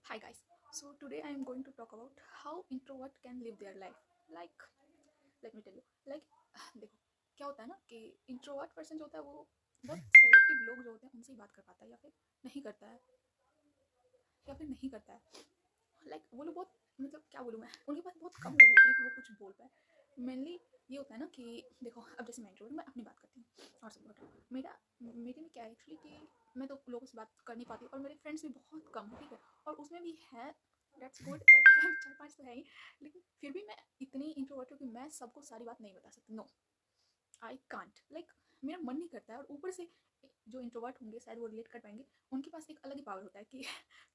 Hi guys. So today I am going to talk about how introvert can live their life. Like let me tell you. Like देखो क्या होता है ना कि introvert person जो होता है वो बहुत सेलेक्टिव लोग जो होते हैं उनसे ही बात कर पाता है या फिर नहीं करता है वो लोग बहुत मतलब क्या बोलूँ मैं उनके पास बहुत कम लोग होते हैं कि वो कुछ बोल पाए। मेनली ये होता है ना कि देखो अब जैसे मैं इंट्रोवर्ट मैं अपनी बात करती हूँ और सब बताऊँ मेरा मेरे में क्या है एक्चुअली कि मैं तो लोगों से बात कर नहीं पाती और मेरे फ्रेंड्स भी बहुत कम है ठीक है और उसमें भी है दैट्स गुड लाइक है चार पांच तो है ही लेकिन फिर भी मैं इतनी इंट्रोवर्ट हूँ कि मैं सबको सारी बात नहीं बता सकती नो आई कांट लाइक मेरा मन नहीं करता है और ऊपर से जो इंट्रोवर्ट होंगे शायद वो रिलेट कर पाएंगे उनके पास एक अलग ही पावर होता है कि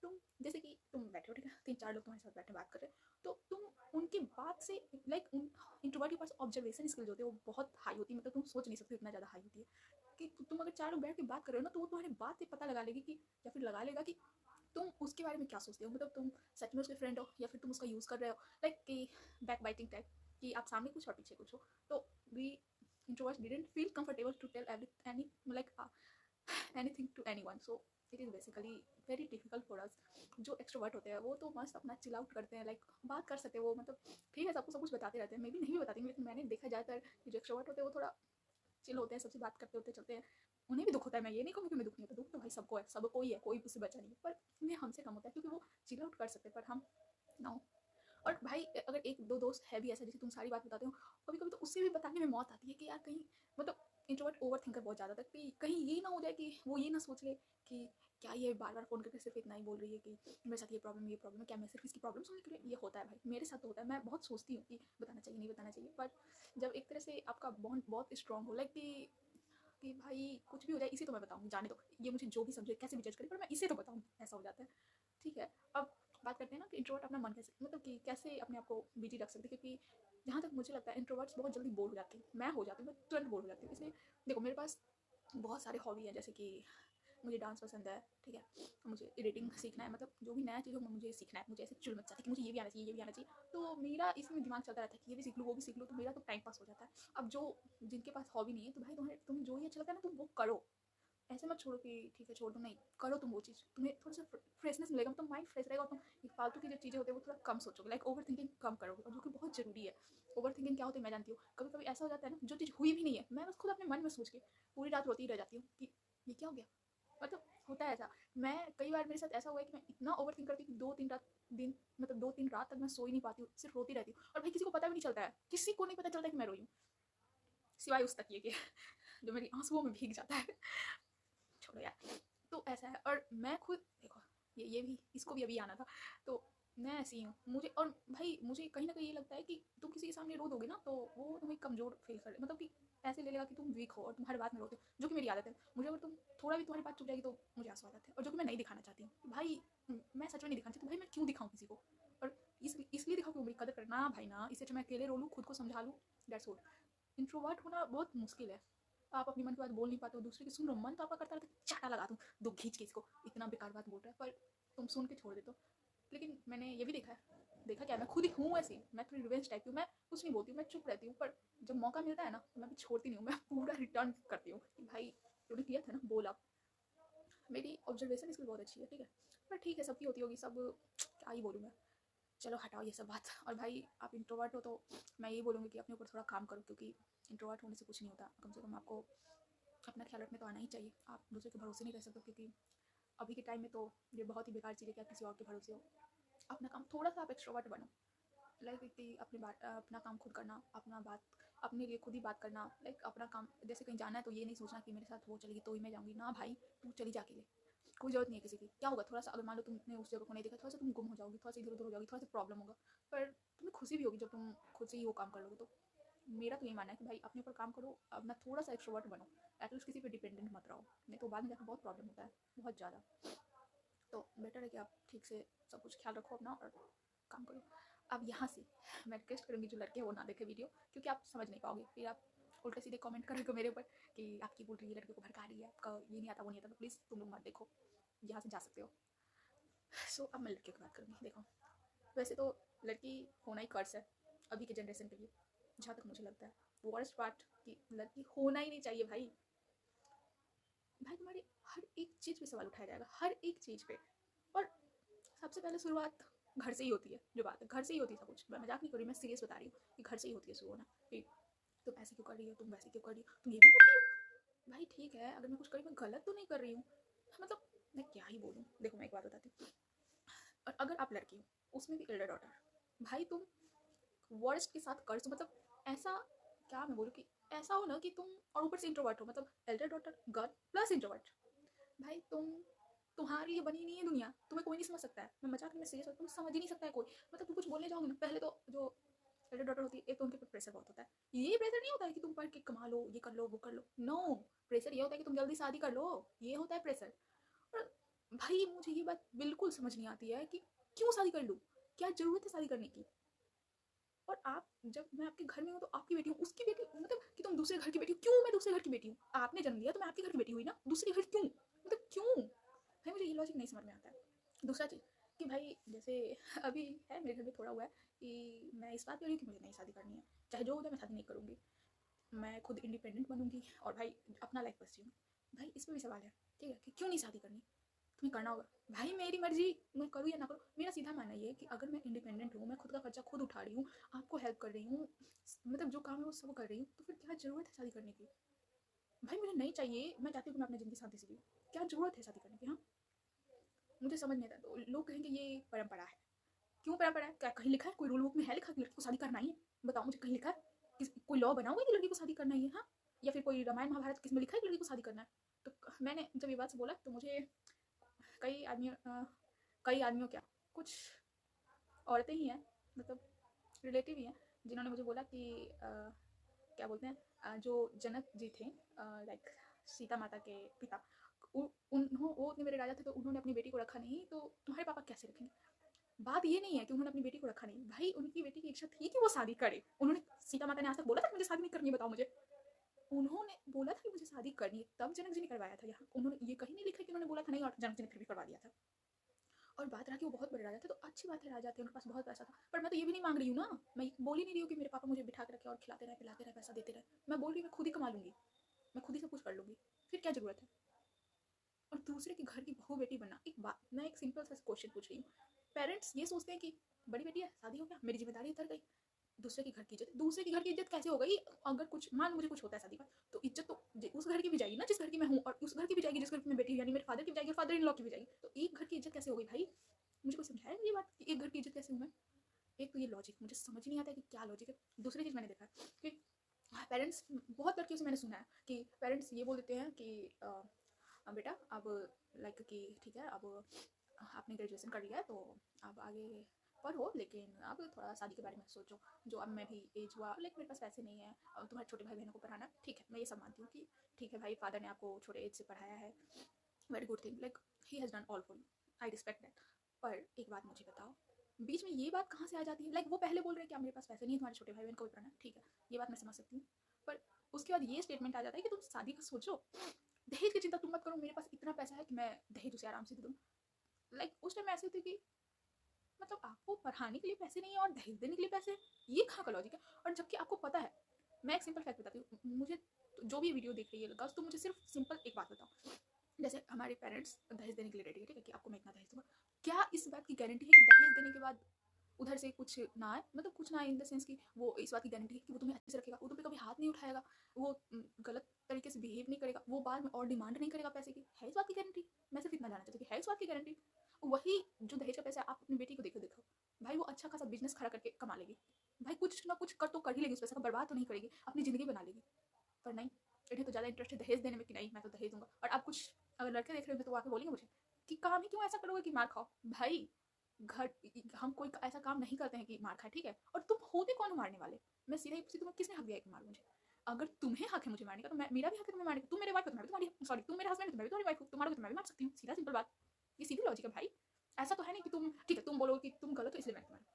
तुम जैसे कि तुम बैठे हो ठीक है तीन चार लोग तुम्हारे साथ बैठे बात कर रहे हो तो तुम उनकी बात से लाइक उन इंट्रोवर्ट के पास ऑब्जर्वेशन स्किल्स होते हैं वो बहुत हाई होती है मतलब तुम सोच नहीं सकते इतना ज़्यादा हाई होती है कि तुम अगर चार लोग बैठ के बात कर रहे हो ना तो वो तुम्हारी बात से पता लगा लेगी कि या फिर लगा लेगा कि तुम उसके बारे में क्या सोचते हो मतलब तुम सच में उसके फ्रेंड हो या फिर तुम उसका यूज़ कर रहे हो लाइक कि बैक बाइटिंग टाइप कि आप सामने कुछ और पीछे कुछ हो तो we introverts didn't feel comfortable to tell any like anything to anyone so it is basically very difficult for us जो एक्सट्रोवर्ट होते हैं वो तो मस्त अपना चिल आउट करते हैं लाइक बात कर सकते हैं वो मतलब ठीक है सबको सब कुछ बताते रहते हैं मैं भी नहीं भी बताती लेकिन मैंने देखा ज़्यादातर जो एक्सट्रोवर्ट होते हैं वो थोड़ा चिल होते हैं सबसे बात करते होते चलते हैं उन्हें भी दुख होता है मैं ये नहीं कहूँगी कि मैं दुख नहीं होता दुख तो भाई सबको है सबको ही है कोई उससे बचा नहीं है पर उन्हें हमसे कम होता है क्योंकि वो चिल आउट कर सकते हैं पर हम ना और भाई अगर एक दो दोस्त है भी ऐसा जैसे तुम सारी बात बताते हो कभी कभी तो उससे भी बताने में मौत आती है कि यार कहीं मतलब इंट्रोवर्ट ओवर थिंकर बहुत ज़्यादा था कि कहीं ये ना हो जाए कि वो ये ना सोच ले कि क्या ये बार बार फ़ोन करके सिर्फ इतना ही बोल रही है कि मेरे साथ ये प्रॉब्लम है क्या मैं सिर्फ इसकी प्रॉब्लम सुनने के लिए ये होता है भाई मेरे साथ तो होता है मैं बहुत सोचती हूँ कि बताना चाहिए नहीं बताना चाहिए पर जब एक तरह से आपका बॉन्ड बहुत स्ट्रांग हो लाइक कि भाई कुछ भी हो जाए इसे तो मैं बताऊँगी जाने दो ये मुझे जो भी समझे कैसे भी जज करे पर मैं इसे तो बताऊँ ऐसा हो जाता है ठीक है अब बात करते हैं ना कि इंट्रोवर्ट अपना मन कैसे मतलब कि कैसे अपने आप को बिजी रख सकते हैं क्योंकि जहाँ तक मुझे लगता है इंट्रोवर्ट्स बहुत जल्दी बोर हो जाती हैं मैं हो जाती हूँ मैं तुरंत बोर हो जाती हूँ इसलिए देखो मेरे पास बहुत सारे हॉबी हैं जैसे कि मुझे डांस पसंद है ठीक है मुझे एडिटिंग सीखना है मतलब जो भी नया चीज़ हो मुझे सीखना है मुझे ऐसे चुल मच जाता है कि मुझे ये भी आना चाहिए ये भी आना चाहिए तो मेरा इसमें दिमाग चलता रहता है कि ये भी सीख लूँ वो भी सीख लूँ तो मेरा तो टाइम पास हो जाता है अब जो जिनके पास हॉबी नहीं है तो भाई तुम्हें जो ही अच्छा लगता है ना तुम वो करो ऐसे मत छोड़ो कि ठीक है छोड़ दो नहीं करो तुम वो चीज़ तुम्हें थोड़ा सा फ्रेशनेस मिलेगा मतलब माइंड फ्रेश रहेगा और तुम ये फालतू की जो चीज़ें होती है वो थोड़ा कम सोचोगे लाइक ओवर थिंकिंग कम करोगे और जो कि बहुत ज़रूरी है ओवर थिंकिंग क्या होती है मैं जानती हूँ कभी कभी ऐसा हो जाता है ना जो चीज़ हुई भी नहीं है मैं बस खुद अपने मन में सोच के पूरी रात रोती रह जाती हूँ कि ये क्या हो गया मतलब होता है ऐसा मैं कई बार मेरे साथ ऐसा हुआ है कि मैं इतना ओवर थिंक करती हूँ कि दो तीन रात दिन मतलब दो तीन रात तक मैं सो ही नहीं पाती हूँ सिर्फ रोती रहती हूँ और भाई किसी को पता भी नहीं चलता है किसी को नहीं पता चलता कि मैं रोई हूँ सिवाय उस तक ये कि जो मेरी आंसुओं में भीग जाता है छोड़ो यार तो ऐसा है और मैं खुद देखो ये भी इसको भी अभी आना था तो मैं ऐसी हूँ मुझे और भाई मुझे कहीं ना कहीं ये लगता है कि तुम किसी के सामने रो दोगे ना तो वो तुम्हें कमजोर फील कर मतलब कि ऐसे ले लेगा कि तुम वीक हो और तुम्हारी बात में रोते हो जो कि मेरी आदत है मुझे अगर तुम थोड़ा भी तुम्हारी बात चुप जाएगी तो मुझे आंसू आ जाते हैं और जो कि मैं नहीं दिखाना चाहती हूँ भाई मैं सच में नहीं दिखाना चाहती भाई मैं क्यों दिखाऊँ किसी को और इसलिए दिखाऊँ कि वो मेरी कदर करना भाई ना इसे मैं अकेले रो लूँ खुद को समझा लूँ दैट्स गुड इंट्रोवर्ट होना बहुत मुश्किल है आप अपनी मन की बात बोल नहीं पाते हो दूसरे की सुन लो मन तो आपका करता रहता है चाटा लगा दूँ दो खींच के इसको इतना बेकार बात बोल रहा है पर तुम सुन के छोड़ देते हो लेकिन मैंने ये भी देखा क्या मैं खुद ही हूँ ऐसी मैं थोड़ी रिवेंज टाइप की हूँ मैं कुछ नहीं बोलती हूँ मैं चुप रहती हूँ पर जब मौका मिलता है ना तो मैं भी छोड़ती नहीं हूँ मैं पूरा रिटर्न करती हूँ कि भाई तूने किया था ना बोल आप मेरी ऑब्जर्वेशन इसकी बहुत अच्छी है ठीक है पर ठीक है सबकी होती होगी सब क्या ही बोलूँ मैं चलो हटाओ ये सब बात और भाई आप इंट्रोवर्ट हो तो मैं ये बोलूँगी कि अपने ऊपर थोड़ा काम करो क्योंकि इंट्रोवर्ट होने से कुछ नहीं होता कम से कम आपको अपना ख्याल रखने तो आना ही चाहिए आप दूसरे के भरोसे नहीं रह सकते क्योंकि अभी के टाइम में तो ये बहुत ही बेकार चीज़ है कि आप किसी और के भरोसे हो अपना काम थोड़ा सा आप एक्सट्रोवर्ट बनो लाइक कि अपनी बात अपना काम खुद करना अपना बात अपने लिए खुद ही बात करना लाइक अपना काम जैसे कहीं जाना है तो ये नहीं सोचना कि मेरे साथ वो चलेगी तो ही मैं जाऊँगी ना भाई तू चली जा अकेले कोई जरूरत नहीं है किसी की क्या होगा थोड़ा सा अगर मान लो तुमने उस जगह को नहीं देखा थोड़ा सा तुम गुम हो जाओगी थोड़ा सा इधर उधर हो जाओगी थोड़ा सा प्रॉब्लम होगा पर तुम्हें खुशी भी होगी जब तुम खुद से ही वो काम कर लोगे तो मेरा तो ये मानना है कि भाई अपने ऊपर काम करो अपना थोड़ा सा एक्सट्रोवर्ट बनो एटलीस्ट किसी पे डिपेंडेंट मत रहो नहीं तो बाद में जाकर बहुत प्रॉब्लम होता है बहुत ज़्यादा तो बेटर है कि आप ठीक से सब कुछ ख्याल रखो अपना और काम करो अब यहाँ से मैं रिक्वेस्ट करूँगी जो लड़के हैं वो ना देखे वीडियो क्योंकि आप समझ नहीं पाओगे फिर आप उल्टे सीधे कमेंट करोगे मेरे ऊपर कि आपकी बोल रही है लड़के को भड़का रही है आपका ये नहीं आता वो नहीं आता तो प्लीज़ तुम लोग मत देखो यहाँ से जा सकते हो सो अब मैं लड़कियों की बात करूँगी देखो वैसे तो लड़की होना ही कर्स है अभी के जनरेशन के लिए जहाँ तक मुझे लगता है वर्स्ट पार्ट कि लड़की होना ही नहीं चाहिए भाई भाई तुम्हारी हर एक चीज़ पे सवाल उठाया जाएगा हर एक चीज़ पे और सबसे पहले शुरुआत घर से ही होती है, जो बात है घर से ही होती है सब कुछ। मैं मजाक नहीं कर रही, मैं सीरियस बता रही हूँ कि घर से ही होती है शुरू होना। कि तुम ऐसे क्यों कर रही हो, तुम वैसे क्यों कर रही हो, तुम ये भी करती हो। भाई ठीक है, अगर मैं कुछ करी मैं गलत तो नहीं कर रही हूँ, मतलब मैं क्या ही बोलूँ। देखो मैं एक बात बताती हूँ, और अगर आप लड़की हो उसमें भी एल्डर डॉटर, भाई तुम वर्ड्स के साथ कर्ज, मतलब ऐसा क्या मैं बोलूँ कि ऐसा हो ना कि तुम, और ऊपर से इंट्रोवर्ट हो, मतलब Elder daughter girl plus introvert, भाई तुम्हारे लिए बनी नहीं है दुनिया, तुम्हें कोई नहीं समझ सकता है। मैं मजाक नहीं, मैं सीरियस, तुम समझ ही नहीं सकता है कोई। मतलब तुम कुछ बोलने जाओगे ना, पहले तो जो एल्डर डॉटर होती है, एक तो उनके ऊपर प्रेशर बहुत होता है। ये प्रेशर नहीं होता है कि तुम पढ़ के कमा लो, ये कर लो, वो कर लो, नो। प्रेशर ये होता है कि तुम जल्दी शादी कर लो, ये होता है प्रेशर। और भाई मुझे ये बात बिल्कुल समझ नहीं आती है कि क्यों शादी कर लूँ, क्या जरूरत है शादी करने की। और आप, जब मैं आपके घर में हूँ तो आपकी बेटी हूँ, उसकी बेटी, मतलब कि तुम दूसरे घर की बेटी हो, क्यों मैं दूसरे घर की बेटी हूँ, आपने जन्म दिया तो मैं आपके घर की बेटी हुई ना, दूसरे घर क्यों, मतलब क्यों। भाई मुझे ये लॉजिक नहीं समझ में आता है। दूसरा चीज़ कि भाई जैसे अभी है मेरे घर में थोड़ा हुआ है कि मैं इस बात पे रही हूँ कि मुझे नहीं शादी करनी है, चाहे जो हो जाए मैं शादी नहीं करूँगी, मैं खुद इंडिपेंडेंट बनूंगी और भाई अपना लाइफ बस जीऊँगी। भाई इस पर भी सवाल है, ठीक है, कि क्यों नहीं शादी करनी, तुम्हें करना होगा। भाई मेरी मर्जी, मैं करूँ या ना करूँ। मेरा सीधा मानना ये है कि अगर मैं इंडिपेंडेंट हूँ, मैं खुद का खर्चा खुद उठा रही हूँ, आपको हेल्प कर रही हूँ, मतलब जो काम है वो सब कर रही हूँ, तो फिर क्या ज़रूरत है शादी करने की। भाई मुझे नहीं चाहिए, मैं चाहती हूँ कि मैं अपनी ज़िंदगी शांति से जीऊँ, क्या ज़रूरत है शादी करने की। हाँ मुझे समझ नहीं आता। तो लोग कहेंगे ये परंपरा है, क्यों परंपरा है, क्या कहीं लिखा है, कोई रूल बुक में है लिखा कि लड़की को शादी करना ही है, बताओ मुझे, कहीं लिखा है, कोई लॉ बना हुआ है कि लड़की को शादी करना ही है। हाँ, या फिर कोई रामायण महाभारत किसमें लिखा है कि लड़की को शादी करना है। तो मैंने जब ये बात से बोला तो मुझे कई आदमी कई आदमियों, क्या कुछ औरतें ही हैं, मतलब रिलेटिव ही हैं, जिन्होंने मुझे बोला कि क्या बोलते हैं, जो जनक जी थे, लाइक सीता माता के पिता, वो उतने मेरे राजा थे, तो उन्होंने अपनी बेटी को रखा नहीं, तो तुम्हारे पापा कैसे रखेंगे। बात ये नहीं है कि उन्होंने अपनी बेटी को रखा नहीं, भाई उनकी बेटी की इच्छा थी कि वो शादी करे। उन्होंने, सीता माता ने आज तक बोला था कि मुझे शादी नहीं करनी है, बताओ मुझे। उन्होंने बोला था कि मुझे शादी करनी है, तब जनक जी ने करवाया था। यहाँ उन्होंने ये कहीं नहीं लिखा कि उन्होंने बोला था नहीं और जनक जी ने फिर भी करवा दिया था। और बात रहा कि वो बहुत बड़े राजा थे, तो अच्छी बात है, राजा थे, उनके पास बहुत पैसा था, पर मैं तो ये भी नहीं मांग रही हूँ ना, मैं बोल ही नहीं रही हूँ कि मेरे पापा मुझे बिठा के रखे और खिलाते रहे पिलाते रहे पैसा देते रहे। मैं बोल रही हूँ मैं खुद ही कमा लूंगी, मैं खुद ही सब कुछ कर लूंगी, फिर क्या जरूरत है। और दूसरे के घर की बहू बेटी बनना, एक बात, मैं एक सिंपल सा क्वेश्चन पूछ रही हूँ। पेरेंट्स ये सोचते हैं कि बड़ी बेटी है, शादी हो गया, मेरी जिम्मेदारी उतर गई। दूसरे के घर की इज्जत, दूसरे के घर की इज्जत कैसे हो गई। अगर कुछ मान मुझे कुछ होता है शादी का, तो इज्जत तो उस घर की भी जाएगी ना जिस घर की मैं हूँ, और उस घर की भी जाएगी जिस घर की मैं बेटी हूँ, यानी मेरे फादर की भी जाएगी, फादर इन लॉ की भी जाएगी। तो एक घर की इज्जत कैसे हो गई भाई, मुझे कोई समझाया ये बात कि एक घर की इज्जत कैसे हूँ मैं। एक तो ये लॉजिक मुझे समझ नहीं आता है कि क्या लॉजिक है। दूसरी चीज़ मैंने देखा है कि पेरेंट्स, बहुत लड़कियों से मैंने सुना है कि पेरेंट्स ये बोल देते हैं कि बेटा अब, लाइक कि ठीक है, अब आपने ग्रेजुएशन कर लिया है तो अब आगे पढ़ो, लेकिन अब थोड़ा शादी के बारे में सोचो। जो अब मैं भी एज हुआ, लाइक मेरे पास पैसे नहीं है, अब तुम्हारे छोटे भाई बहनों को पढ़ाना, ठीक है मैं ये सब मानती हूँ कि ठीक है भाई, फादर ने आपको छोटे एज से पढ़ाया है, very good thing, like he has done all for you, I respect that. पर एक बात मुझे बताओ, बीच में ये बात कहाँ से आ जाती है। लाइक वो पहले बोल रहे हैं कि मेरे पास पैसे नहीं है, तुम्हारे छोटे भाई बहन को भी पढ़ाना, ठीक है ये बात मैं समझ सकती हूँ। पर उसके बाद ये स्टेटमेंट आ जाता है कि तुम शादी का सोचो, दहेज की चिंता तुम मत करो, मेरे पास इतना पैसा है कि मैं दहेज उसे आराम से दे दूँ। लाइक उस टाइम ऐसे होती कि मतलब आपको पढ़ाने के लिए पैसे नहीं है और दहेज देने के लिए पैसे, ये कहाँ का लॉजिक है। और जबकि आपको पता है, मैं एक सिंपल फैक्ट बताती हूँ, मुझे जो भी वीडियो देख रही है गर्ल्स, तो मुझे सिर्फ सिंपल एक बात बताओ, जैसे हमारे पेरेंट्स दहेज देने के लिए रेडी है, ठीक है, कि आपको मैं इतना दहेज दूंगा, क्या इस बात की गारंटी है कि दहेज देने के बाद उधर से कुछ ना आए, मतलब कुछ ना आए इन द सेंस कि वो इस बात की गारंटी है कि वो तुम्हें अच्छे से रखेगा, वो तुम पे कभी हाथ नहीं उठाएगा, वो गलत तरीके से बिहेव नहीं करेगा, वो बाद में और डिमांड नहीं करेगा पैसे की, है इस बात की गारंटी। मैं सिर्फ इतना जानना चाहती हूँ कि है इस बात की गारंटी। वही जो दहेज का पैसा आप अपनी बेटी को देखो देखो, भाई वो अच्छा खासा बिजनेस खड़ा करके कमा लेगी, भाई कुछ ना कुछ कर तो कर ही लेगी, उस पैसा का बर्बाद तो नहीं करेगी, अपनी जिंदगी बना लेगी। पर नहीं, इन्हें तो ज़्यादा इंटरेस्ट है दहेज देने में कि नहीं मैं तो दहेज दूंगा। और आप कुछ अगर लड़के देख रहे हो तो वो आके बोलेंगे मुझे कि काम ही क्यों ऐसा करोगे कि मार खाओ। भाई घर, हम कोई ऐसा काम नहीं करते हैं कि मार खाए, ठीक है, और तुम होते कौन हो मारने वाले। मैं सीधा ही पूछती, तुम्हें किसने हक दिया है कि मारो मुझे। अगर तुम्हें हक है मुझे मारने का तो मेरा भी हक है तुम्हें मारने का। तुम मेरे वाइफ हो तो मैं भी तुम्हारी, सॉरी तुम मेरे हस्बैंड हो तो मैं भी तुम्हारी वाइफ हूँ, तुम मारोगे तो मैं भी मार सकती हूँ, सीधा सिंपल बात। ये सीधी लॉजिक है भाई। ऐसा तो है नहीं कि तुम, ठीक है तुम बोलो कि तुम गलत हो इसलिए मैं तुम्हारा,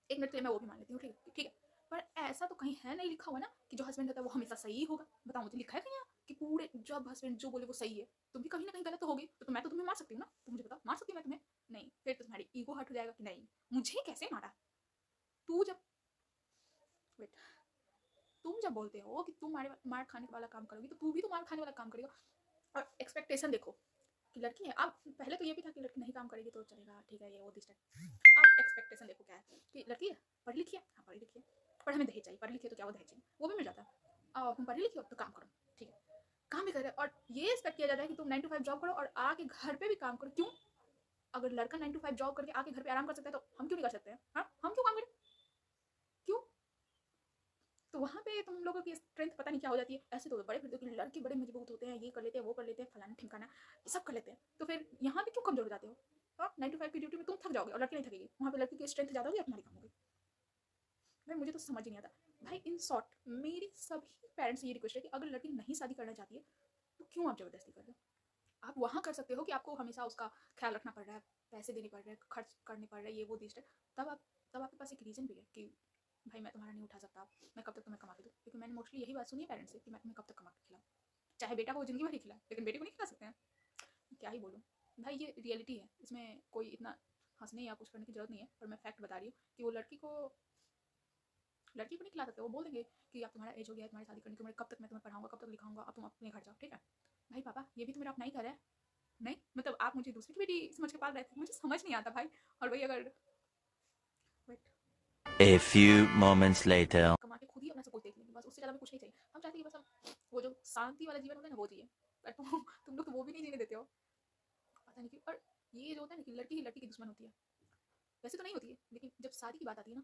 एक मिनट के लिए मैं वो भी मान लेती हूँ, ठीक है ठीक है। पर ऐसा तो कहीं है नहीं लिखा हुआ ना कि जो हस्बैंड होता है वो हमेशा सही होगा। बताओ मुझे, लिखा है कहीं कि पूरे जब हस्बैंड जो बोले वो सही है, तुम भी कहीं ना कहीं गलत तो होगी। तो मैं तो तुम्हें मार सकती हूँ ना, तो मुझे बताओ मार सकती हूँ मैं तुम्हें। नहीं, फिर तो तुम्हारी ईगो हट हो जाएगा कि नहीं मुझे कैसे मारा। तू जब, वेट, तुम जब बोलते हो कि तुम मार खाने वाला काम करोगी, तो तू भी तो मार खाने वाला काम करेगा। और एक्सपेक्टेशन देखो, कि लड़की है। अब पहले तो ये भी था कि लड़की नहीं काम करेगी तो चलेगा, ठीक है, ये वो दिस टाइप। अब एक्सपेक्टेशन देखो क्या है कि लड़की है, पढ़ी लिखी है, हाँ पढ़ी लिखी है, पर हमें दहेज चाहिए। पढ़ी लिखी है तो क्या वो दहेज चाहिए, वो भी मिल जाता है। और तुम पढ़ी लिखी हो तो काम करो, ठीक है, काम भी कर रहे, और ये एक्सपेक्ट किया जाता है कि तुम 9 to 5 जॉब करो और आके घर पे भी काम करो। क्यों? अगर लड़का 9 to 5 जॉब करके आके घर पे आराम कर सकता है तो हम क्यों नहीं कर सकते हैं? हाँ, हम क्यों काम करें? क्यों? तो वहाँ पे तुम लोगों की स्ट्रेंथ पता नहीं क्या हो जाती है। ऐसे तो बड़े फिरते कि लड़के बड़े मजबूत होते हैं, ये कर लेते हैं, वो कर लेते हैं, फलाना ठिमकाना, ये सब कर लेते हैं। तो फिर यहाँ पे क्यों कमजोर हो जाते हो? हाँ, 9 to 5 की ड्यूटी में तुम थक जाओगे और लड़की नहीं थकेगी। वहाँ पे लड़की की स्ट्रेंथ ज़्यादा होगी और तुम्हारी कम होगी। भाई मुझे तो समझ ही नहीं आता। भाई इन शॉर्ट मेरी सभी पेरेंट्स से ये रिक्वेस्ट है कि अगर लड़की नहीं शादी करना चाहती है तो क्यों आप जबरदस्ती कर रहे हो? आप वहाँ कर सकते हो कि आपको हमेशा उसका ख्याल रखना पड़ रहा है, पैसे देने पड़ रहे हैं, खर्च करने पड़ रहे हैं, ये वो दिस है। तब आपके पास एक रीज़न भी है कि भाई मैं तुम्हारा नहीं उठा सकता, मैं कब तक तुम्हें कमा के दूँ। क्योंकि मैंने मोस्टली यही बात सुनी है पेरेंट्स से कि मैं तुम्हें कब तक कमा के खिलाऊँ। चाहे बेटा को जिंदगी भर ही खिलाए, लेकिन बेटे को नहीं खिला सकते हैं। क्या ही बोलूँ भाई, ये रियलिटी है, इसमें कोई इतना हंसने या कुछ करने की जरूरत नहीं है। पर मैं फैक्ट बता रही हूँ कि वो लड़की को नहीं खिला सकते। वो बोल देंगे कि अब तुम्हारा एज हो गया है, तुम्हारी शादी करने की उम्र, कब तक मैं तुम्हें पढ़ाऊंगा, कब तक लिखाऊंगा, अब तुम अपने घर जाओ, ठीक है। भाई पापा ये भी तो मेरा अपना ही घर है। नहीं मतलब आप मुझे दूसरी की बेटी समझ के पाल रहे थे, मुझे समझ नहीं आता भाई। और वही अगर wait A few moments later. कमा के खुद ही अपना सब कुछ देख लेंगे, बस उससे ज़्यादा में कुछ नहीं चाहिए। हम चाहते हैं कि बस हम वो जो शांति वाला जीवन होता है ना वो जिए। पर तुम लोग तो वो भी नहीं जीने देते हो, पता नहीं क्यों। और ये जो होता है ना कि लड़की ही लड़की की दुश्मन होती है, वैसे तो नहीं होती है, लेकिन जब शादी की बात आती है ना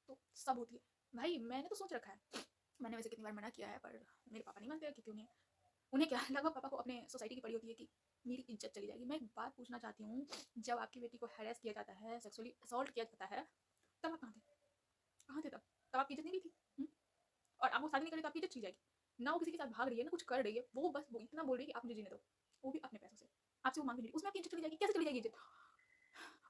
तो सब होती है। भाई मैंने तो सोच रखा है, मैंने वैसे कितनी बार मना किया है पर मेरे पापा नहीं मानते कि क्यों नहीं। उन्हें क्या लगभग पापा को अपने सोसाइटी की पड़ी होती है कि मेरी इज्जत चली जाएगी। मैं एक बात पूछना चाहती हूँ, जब आपकी बेटी को हैरेस किया जाता है, सेक्सुअली असॉल्ट किया जाता है, तब आप कहाँ थे? कहाँ थे तब आपकी इज्जत नहीं गई थी? और आप वो शादी नहीं करें तो आपकी इज्जत चली जाएगी। ना वो किसी के साथ भाग रही है, ना कुछ कर रही है, वो बस वो इतना बोल रही है कि आप मुझे जीने दो, वो भी अपने पैसों से। आपसे वो मांग रही है, उसमें आपकी इज्जत चली जाएगी? कैसे चली जाएगी इज्जत?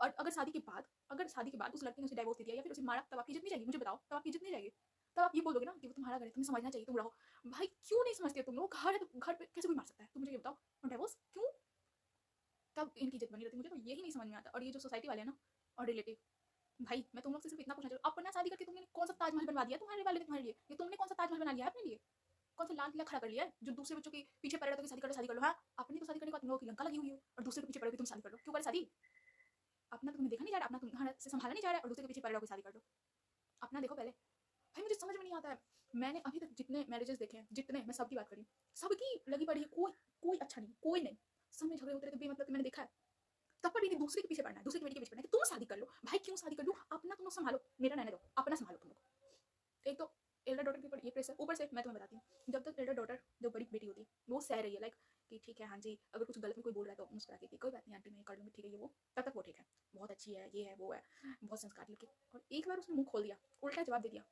और अगर शादी के बाद उस लड़के ने उसे डाइवोर्स दे दिया या फिर उसे मारा, तब आपकी इज्जत नहीं जाएगी? मुझे बताओ, तब आपकी इज्जत नहीं जाएगी? तब आप ये बोल दोगे ना कि वो तुम्हारा घर है, तुम्हें समझना चाहिए, तुम रहो। भाई क्यों नहीं समझते तुम लोग? घर है तो घर पे कैसे कोई मार सकता है? तुम मुझे ये बताओ, और डाइवोर्स क्यों? तब इनकी इज्जत बनी रहती। मुझे तो यही नहीं समझ में आता। और ये जो सोसाइटी वाले हैं ना और रिलेटिव, भाई मैं तुम लोग से सिर्फ इतना पूछना चाहती हूँ, अपना शादी करके तुमने कौन सा ताजमहल बनवा दिया तुम्हारे वाले ने तुम्हारे लिए? ये तुमने कौन सा ताजमहल बना लिया है अपने लिए? कौन सा लाल किला खड़ा कर लिया है जो दूसरे बच्चों के पीछे पड़े रहते हो कि शादी कर लो? हाँ, अपनी तो शादी करने के बाद तुम लोगों की लंका लगी हुई है और दूसरे के पीछे पड़े हो कि तुम शादी कर लो। क्यों करे शादी? अपना तो तुम्हें देखा नहीं जा रहा, अपना तुम्हारे से संभाला नहीं जा रहा है और दूसरे के पीछे पड़े रहो कि शादी कर लो। अपना देखो पहले। भाई मुझे समझ में नहीं आता है। मैंने अभी तक जितने मैरिजेस देखे हैं, जितने, मैं सबकी बात करी, सबकी लगी पड़ी है, कोई कोई अच्छा नहीं, कोई नहीं। सब में झगड़े होते रहते बेमतलब के, मैंने देखा है। तब पर भी दूसरे के पीछे पड़ना है, दूसरे की बेटी के पीछे पड़ना है कि तुम शादी कर लो। भाई क्यों शादी कर लूं? अपना तुम लोग संभालो, मेरा रहने दो, अपना संभालो तुम लोग। एक तो एल्डर डॉटर के ऊपर ये प्रेशर, ऊपर से मैं तुम्हें बताती हूँ, जब तक एल्डर डॉटर जो बड़ी बेटी होती है वो सह रही है, लाइक कि ठीक है हाँ जी, अगर कुछ गलत में कोई बोल रहा है तो मुस्कुरा के कि कोई बात नहीं आंटी मैं कर लूँगी, ठीक है ये वो, तब तक वो ठीक है, बहुत अच्छी है, ये है वो है, बहुत संस्कार लड़की। और एक बार उसने मुंह खोल दिया, उल्टा जवाब दे दिया,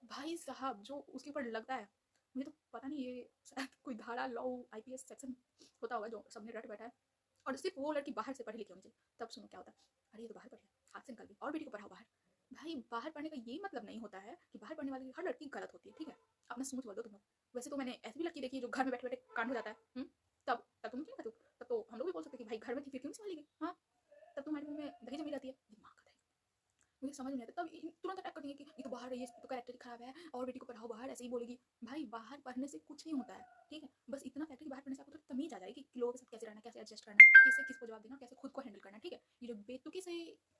भाई साहब जो उसके ऊपर लगता है, मुझे तो पता नहीं, ये शायद कोई धारा लॉ IPS सेक्शन होता होगा जो सबने रट बैठा है। और सिर्फ वो लड़की बाहर से पढ़ी लिखी होनी चाहिए, तब सुनो क्या होता है। अरे ये तो बाहर पढ़ी है, हाथ से निकल गई, और बेटी को पढ़ाओ बाहर। भाई बाहर पढ़ने का ये मतलब नहीं होता है कि बाहर पढ़ने वाली हर लड़की गलत होती है, ठीक है। अपना सोच बोल दो तुम लोग। वैसे तो मैंने ऐसी भी लड़की देखी है जो घर में बैठे बैठे कांड हो जाता है। तब तब तुम क्यों कहते हो? तब तो हम लोग भी बोल सकते हैं कि भाई घर में थी फिर क्यों नहीं संभाली गई? हाँ, तब तुम्हारे मुंह में दही जमी रहती है, दिमाग का दही। मुझे समझ नहीं आता। तब तुरंत अटैक कर देंगे कि ये तो बाहर रही है, इसकी तो कैरेक्टर खराब है, और बेटी को पढ़ाओ बाहर, ऐसे ही बोलेगी। भाई बाहर पढ़ने से कुछ नहीं होता है, ठीक है। बस इतना फैक्ट है कि बाहर पढ़ने से आपको थोड़ी तमीज आ जाएगी कि लोगों के साथ कैसे रहना, कैसे एडजस्ट करना, किसे किसको जवाब देना, कैसे खुद को हैंडल करना, ठीक है। ये जो बेतुकी से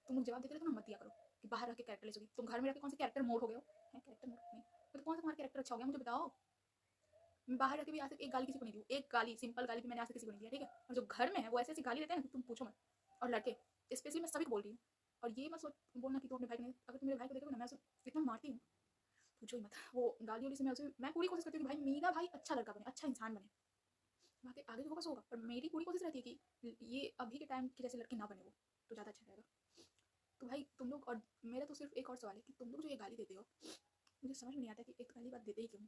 तुम लोग जवाब देते रहते हो ना, मत दिया करो कि बाहर रह के कैरेक्टरलेस होगी। तुम घर में रह के कौन से कैरेक्टर मोड हो गए हो? कैरेक्टर मोड नहीं तो कौन सा तुम्हारा कैरेक्टर अच्छा हो गया, मुझे बताओ। मैं बाहर रह के भी आज तक एक गाली किसी को नहीं दी, एक गाली, सिंपल गाली भी मैंने आज तक किसी को नहीं दिया, ठीक है। और जो घर में है वो ऐसे ऐसी गाली देते हैं ना कि तुम पूछो मत। और लड़के स्पेशली मैं सभी को बोल रही हूँ। और ये मत सोच बोलना कि तुम अपने भाई को नहीं, अगर तुम मेरे भाई को देखोगे ना, मैं उसे इतना मारती हूँ, पूछो ही मत। वो गाली वाली से मैं पूरी कोशिश करती हूँ कि भाई मेरा भाई अच्छा लड़का बने, अच्छा इंसान बने, बाकी आगे तो फोकस होगा। पर मेरी पूरी कोशिश रहती है कि ये अभी के टाइम की जैसे लड़के ना बने, वो तो ज़्यादा अच्छा रहेगा। तो भाई तुम लोग, और मेरा तो सिर्फ एक और सवाल है कि तुम लोग जो ये गाली देते हो, मुझे समझ में नहीं आता कि एक गाली बात देते ही क्यों।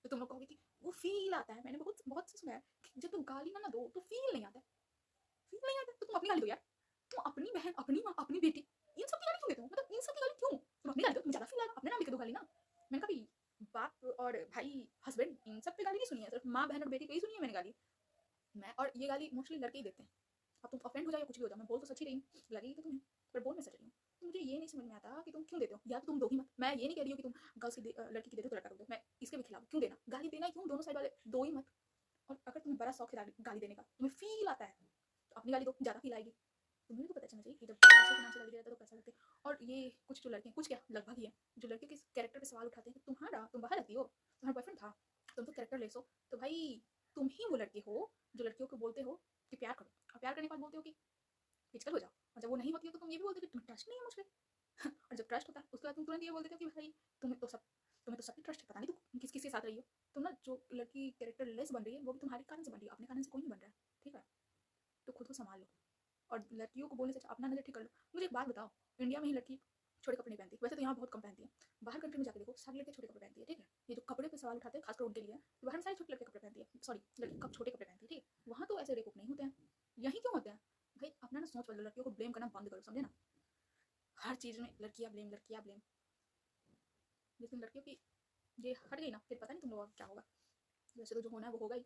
तो तुम लोग कहोगे कि वो फील आता है, मैंने बहुत बहुत से सुना है कि जब तुम गाली ना दो तो फील नहीं आता है। फील नहीं आता तो तुम अपनी गाली दो यार। तुम अपनी बहन, अपनी माँ, अपनी बेटी, इन सब की गाली क्यों देते हो? मतलब इन सब की गाली क्यों? तुम अपनी गाली दो, तुम्हें ज़्यादा फील आएगा, अपने नाम लिख दो गाली ना। मैंने कभी बाप और भाई, हस्बैंड, इन सब पे गाली नहीं सुनी है, सिर्फ माँ बहन और बेटी पे ही सुनी है मैंने गाली। मैं, और ये गाली मोस्टली लड़के ही देते हैं। अब तुम ऑफेंड हो जाए या कुछ भी हो जाए, मैं बोल तो सच ही रही हूँ, लगेगी तो तुम्हें, पर बोल मैं सच रही हूँ। तो मुझे ये नहीं समझ में आता कि तुम क्यों देते हो। या तो तुम दो ही मत, मैं ये नहीं कह रही हूँ कि तुम गर्ल्स की लड़की की देते हो तो लड़का को दो, मैं इसके भी खिलाफ। क्यों देना गाली, देना क्यों? दोनों साइड वाले दो ही मत। और अगर तुम्हें बड़ा शौक है गाली देने का, तुम्हें फील आता है, तो अपनी गाली दो, ज़्यादा फील आएगी। तुम्हें भी तो पता चलना चाहिए कि जब दूसरे के नाम से गाली दिया जाता है तो कैसा लगता है। और ये कुछ जो लड़के, कुछ क्या लगभग ही है, जो लड़के के कैरेक्टर पे सवाल उठाते हैं कि तुम्हारा, तुम बाहर रहती हो, तुम्हारा बॉयफ्रेंड था, तुम तो कैरेक्टर लेस हो, तो भाई तुम ही वो लड़के हो जो लड़कियों को बोलते हो कि प्यार करो, और प्यार करने के बाद बोलते हो कि फिजिकल हो जाओ, और जब वो नहीं होती है तो तुम ये भी बोलते हो कि तुम्हें ट्रस्ट नहीं है मुझ पर। और जब ट्रस्ट होता है उसके बाद तुम तुरंत ये बोल देते हो कि भाई तुम्हें तो सब ट्रस्ट है, पता नहीं तुम किस किस के साथ रही हो। तुम ना, जो लड़की कैरेक्टर लेस बन रही है वो भी तुम्हारे कारण से बन रही है, अपने कारण से कोई नहीं बन रहा है, ठीक है। तो खुद को संभाल लो, और लड़कियों को बोलने से अच्छा अपना नजर ठीक कर लो। मुझे एक बात बताओ, इंडिया में ही लड़की छोटे कपड़े नहीं पहनती, वैसे तो यहाँ बहुत कम पहनती है, बाहर कंट्री में जाके देखो सारी लड़कियाँ छोटे कपड़े पहनती है, ठीक है। ये जो कपड़े पे सवाल उठाते हैं खासकर उनके लिए, तो बाहर में सारी छोटे लड़के कपड़े पहनती है, सॉरी लड़की कब छोटे कपड़े पहनती है, ठीक है। वहाँ तो ऐसे रेप नहीं होते हैं, यहीं क्यों होते हैं भाई। अपना ना सोच बदलो, लड़कियों को ब्लेम करना बंद करो, समझे ना। हर चीज़ में लड़कियाँ ब्लेम, लड़कियाँ ब्लेम। लेकिन लड़कियों की ये हट गई ना, फिर पता नहीं तुम लोगों का क्या होगा। वैसे तो जो होना है वो होगा ही,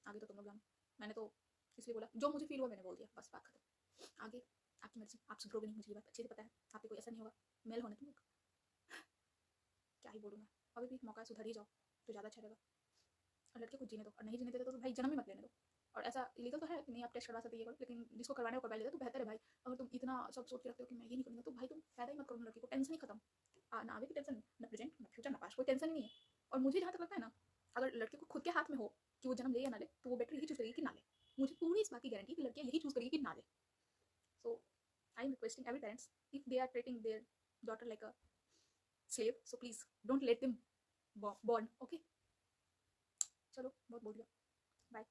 आगे तो तुम लोग जानो। मैंने तो इसलिए बोला, जो मुझे फील हुआ मैंने बोल दिया, बस बात खत्म। आगे आपकी मर्जी, आप सुधरोगे नहीं, मुझे ये बात अच्छे से पता है, आप पे कोई असर नहीं होगा, मेल होने तुम लोग। क्या ही बोलूँ मैं, अभी भी मौका है, सुधर ही जाओ तो ज़्यादा अच्छा रहेगा। और लड़के को जीने दो, और नहीं जीने देते तो भाई जन्म ही मत लेने दो। और ऐसा इलीगल तो है कि नहीं आप टेस्ट करवा सकते ये करो, लेकिन जिसको करवाने को करवा लेते तो बेहतर है भाई। अगर तुम इतना सब सोच के रखते हो कि मैं ये नहीं करूँगा, तो भाई तुम पैदा ही मत करो, लड़की को टेंशन ही खत्म। ना आगे की टेंशन, ना प्रेजेंट, ना फ्यूचर, ना पास्ट, कोई टेंशन ही नहीं है। और मुझे जहाँ तक लगता है ना, अगर लड़के को खुद के हाथ में हो कि वो जन्म ले या ना ले, तो वो बेटर यही चूज़ करेगी कि ना ले। मुझे पूरी इस बात की गारंटी कि लड़कियाँ यही चूज़ करेगी कि ना ले। So I am requesting every parents, if they are treating their daughter like a slave, so please don't let them born, okay। चलो बहुत बोल दिया, बाय।